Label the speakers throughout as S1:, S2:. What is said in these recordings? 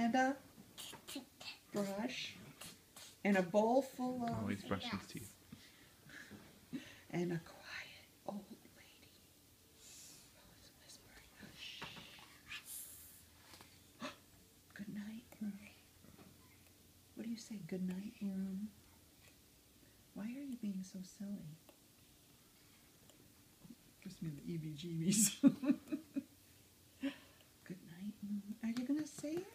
S1: and a brush and a bowl full of...
S2: Oh, he's brushing his teeth.
S1: And a quiet old lady who's whispering, hush. Good night. What do you say, good night, room? Why are you being so silly? Gives me the EBGBs. Good night, room. Are you going to say it?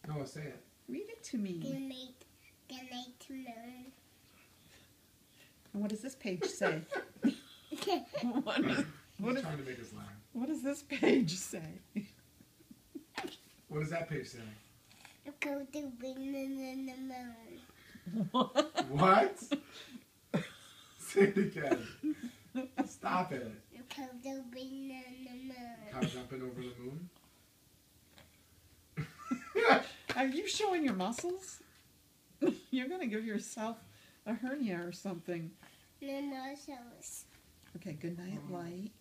S3: No, say it.
S1: Read it to me.
S4: Good night to moon.
S1: And what does this page say?
S3: He's trying to make us laugh.
S1: What does this page say?
S3: What does that page say?
S4: Go to wind in the moon.
S3: What? Say it again. Stop it.
S4: Go to wind in the moon.
S3: Cow jumping over the moon?
S1: Are you showing your muscles? You're going to give yourself a hernia or something.
S4: No muscles.
S1: Okay, good night, light.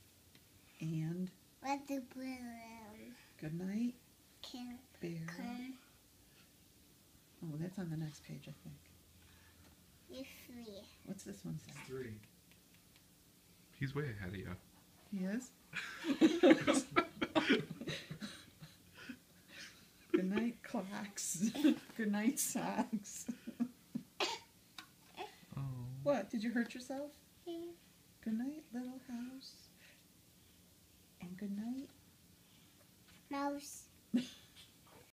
S1: And
S4: What the balloon
S1: good night,
S4: can
S1: bear.
S4: come
S1: Oh, that's on the next page, I think.
S4: with free.
S1: What's this one say?
S3: 3.
S2: He's way ahead of you.
S1: He is? Good night, clocks. Good night, socks.
S2: Oh.
S1: What? Did you hurt yourself? Good night.